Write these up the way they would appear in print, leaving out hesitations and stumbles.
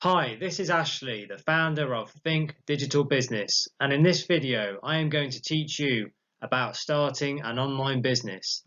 Hi, this is Ashley, the founder of Think Digital Business, and in this video I am going to teach you about starting an online business.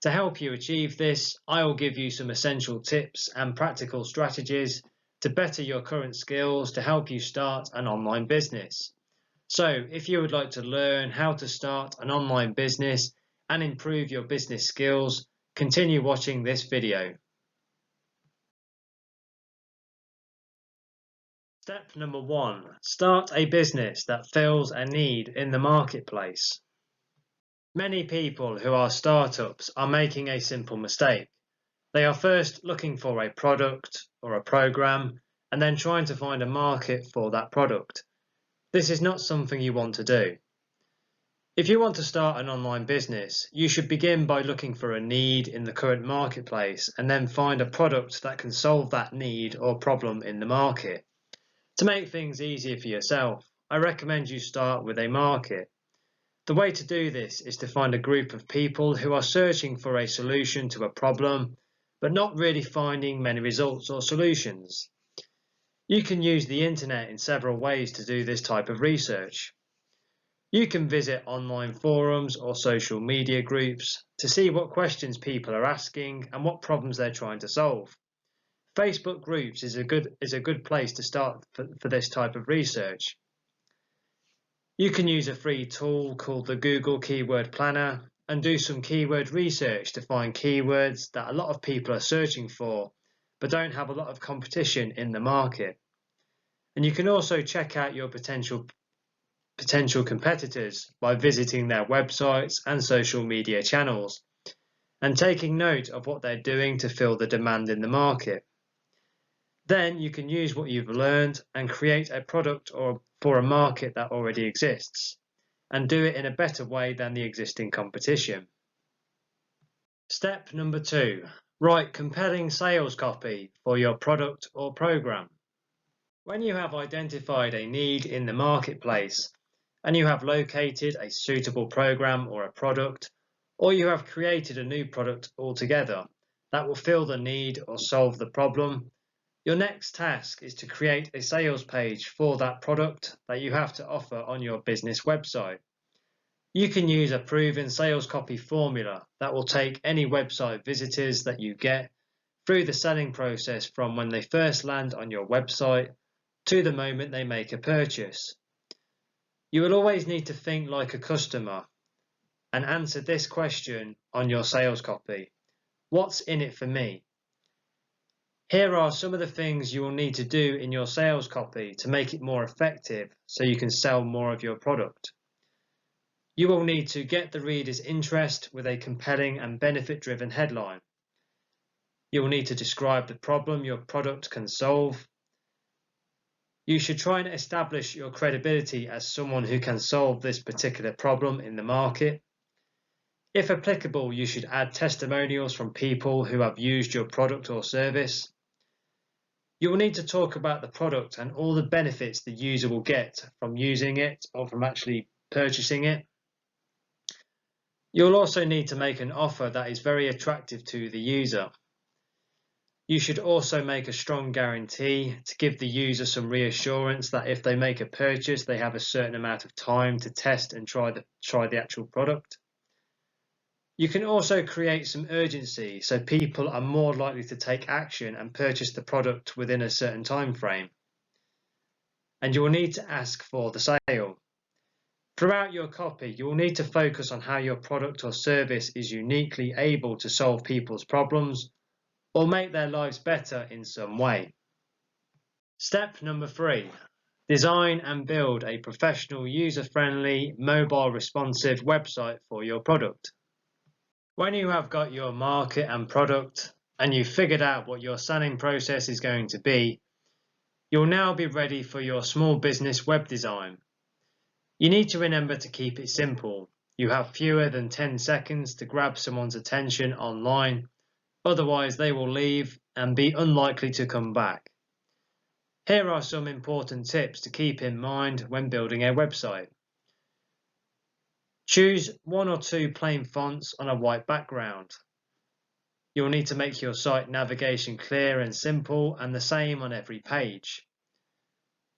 To help you achieve this, I will give you some essential tips and practical strategies to better your current skills to help you start an online business. So, if you would like to learn how to start an online business and improve your business skills, continue watching this video. Step number 1. Start a business that fills a need in the marketplace. Many people who are startups are making a simple mistake. They are first looking for a product or a program and then trying to find a market for that product. This is not something you want to do. If you want to start an online business, you should begin by looking for a need in the current marketplace and then find a product that can solve that need or problem in the market. To make things easier for yourself, I recommend you start with a market. The way to do this is to find a group of people who are searching for a solution to a problem, but not really finding many results or solutions. You can use the internet in several ways to do this type of research. You can visit online forums or social media groups to see what questions people are asking and what problems they're trying to solve. Facebook groups is a good place to start for this type of research. You can use a free tool called the Google Keyword Planner and do some keyword research to find keywords that a lot of people are searching for but don't have a lot of competition in the market. And you can also check out your potential competitors by visiting their websites and social media channels and taking note of what they're doing to fill the demand in the market. Then you can use what you've learned and create a product for a market that already exists, and do it in a better way than the existing competition. Step number 2. Write compelling sales copy for your product or program. When you have identified a need in the marketplace, and you have located a suitable program or a product, or you have created a new product altogether that will fill the need or solve the problem, your next task is to create a sales page for that product that you have to offer on your business website. You can use a proven sales copy formula that will take any website visitors that you get through the selling process from when they first land on your website to the moment they make a purchase. You will always need to think like a customer and answer this question on your sales copy. What's in it for me? Here are some of the things you will need to do in your sales copy to make it more effective so you can sell more of your product. You will need to get the reader's interest with a compelling and benefit-driven headline. You will need to describe the problem your product can solve. You should try and establish your credibility as someone who can solve this particular problem in the market. If applicable, you should add testimonials from people who have used your product or service. You will need to talk about the product and all the benefits the user will get from using it or from actually purchasing it. You'll also need to make an offer that is very attractive to the user. You should also make a strong guarantee to give the user some reassurance that if they make a purchase, they have a certain amount of time to test and try the actual product. You can also create some urgency so people are more likely to take action and purchase the product within a certain time frame. And you will need to ask for the sale. Throughout your copy, you will need to focus on how your product or service is uniquely able to solve people's problems or make their lives better in some way. Step number 3. Design and build a professional, user-friendly, mobile responsive website for your product. When you have got your market and product and you've figured out what your selling process is going to be, you'll now be ready for your small business web design. You need to remember to keep it simple. You have fewer than 10 seconds to grab someone's attention online, otherwise they will leave and be unlikely to come back. Here are some important tips to keep in mind when building a website. Choose 1 or 2 plain fonts on a white background. You'll need to make your site navigation clear and simple and the same on every page.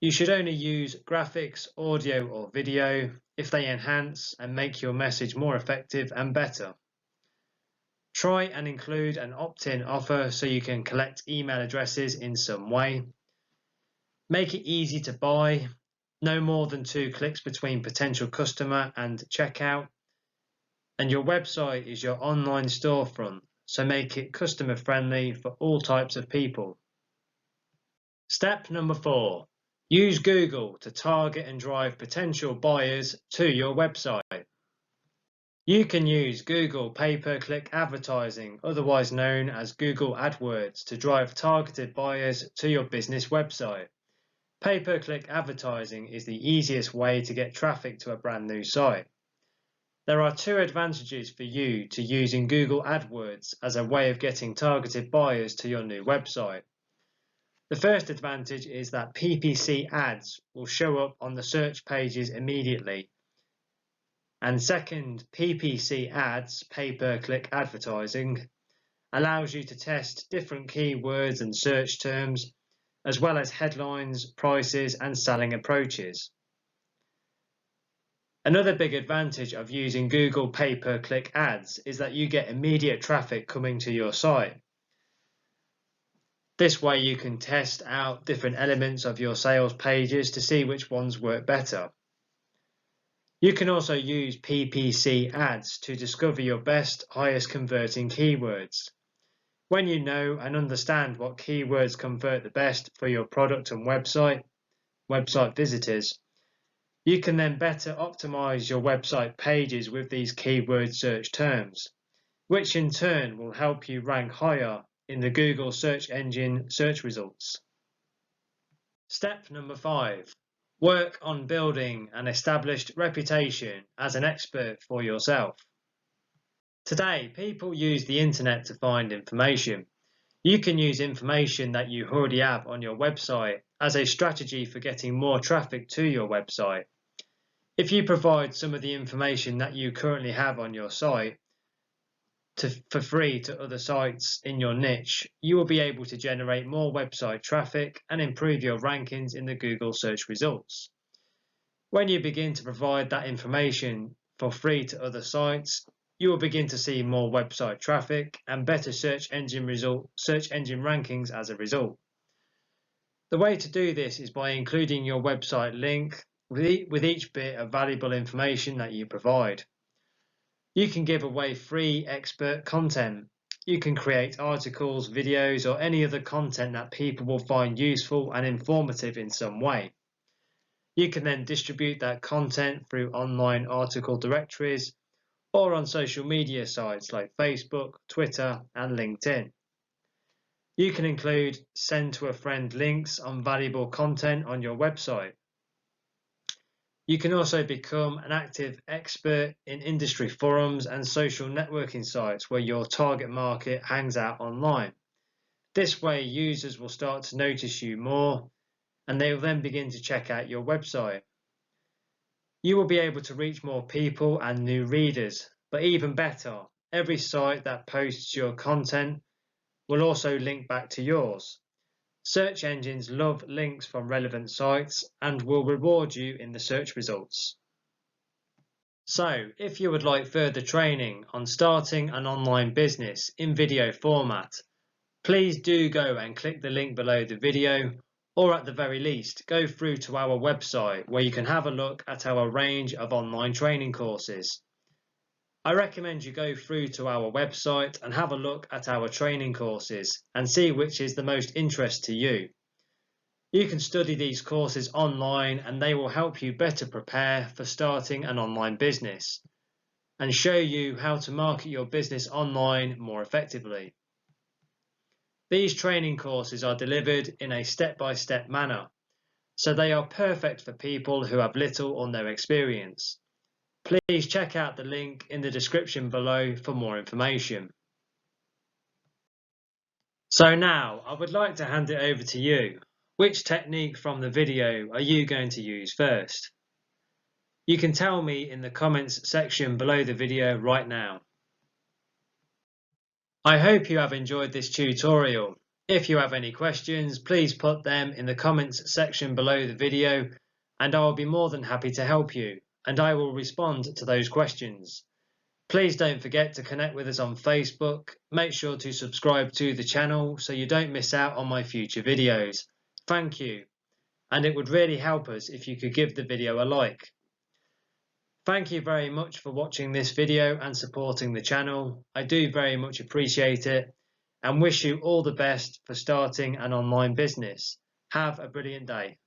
You should only use graphics, audio or video if they enhance and make your message more effective and better. Try and include an opt-in offer so you can collect email addresses in some way. Make it easy to buy, no more than 2 clicks between potential customer and checkout. And your website is your online storefront, so make it customer friendly for all types of people. Step number 4. Use Google to target and drive potential buyers to your website. You can use Google pay-per-click advertising, otherwise known as Google Adwords, to drive targeted buyers to your business website. Pay-per-click advertising is the easiest way to get traffic to a brand new site. There are 2 advantages for you to using Google AdWords as a way of getting targeted buyers to your new website. The first advantage is that PPC ads will show up on the search pages immediately. And second, PPC ads, pay-per-click advertising, allows you to test different keywords and search terms, as well as headlines, prices, and selling approaches. Another big advantage of using Google pay-per-click ads is that you get immediate traffic coming to your site. This way you can test out different elements of your sales pages to see which ones work better. You can also use PPC ads to discover your best, highest converting keywords. When you know and understand what keywords convert the best for your product and website visitors, you can then better optimize your website pages with these keyword search terms, which in turn will help you rank higher in the Google search engine search results. Step number 5. Work on building an established reputation as an expert for yourself. Today, people use the internet to find information. You can use information that you already have on your website as a strategy for getting more traffic to your website. If you provide some of the information that you currently have on your site for free to other sites in your niche, you will be able to generate more website traffic and improve your rankings in the Google search results. When you begin to provide that information for free to other sites, you will begin to see more website traffic and better search engine rankings as a result. The way to do this is by including your website link with each bit of valuable information that you provide. You can give away free expert content. You can create articles, videos, or any other content that people will find useful and informative in some way. You can then distribute that content through online article directories or on social media sites like Facebook, Twitter, and LinkedIn. You can include send to a friend links on valuable content on your website. You can also become an active expert in industry forums and social networking sites where your target market hangs out online. This way, users will start to notice you more, and they will then begin to check out your website. You will be able to reach more people and new readers, but even better, every site that posts your content will also link back to yours. Search engines love links from relevant sites and will reward you in the search results. So, if you would like further training on starting an online business in video format, please do go and click the link below the video, or at the very least, go through to our website where you can have a look at our range of online training courses. I recommend you go through to our website and have a look at our training courses and see which is the most interest to you. You can study these courses online and they will help you better prepare for starting an online business and show you how to market your business online more effectively. These training courses are delivered in a step-by-step manner, so they are perfect for people who have little or no experience. Please check out the link in the description below for more information. So now, I would like to hand it over to you. Which technique from the video are you going to use first? You can tell me in the comments section below the video right now. I hope you have enjoyed this tutorial. If you have any questions, please put them in the comments section below the video and I will be more than happy to help you, and I will respond to those questions. Please don't forget to connect with us on Facebook. Make sure to subscribe to the channel so you don't miss out on my future videos. Thank you, and it would really help us if you could give the video a like. Thank you very much for watching this video and supporting the channel. I do very much appreciate it and wish you all the best for starting an online business. Have a brilliant day.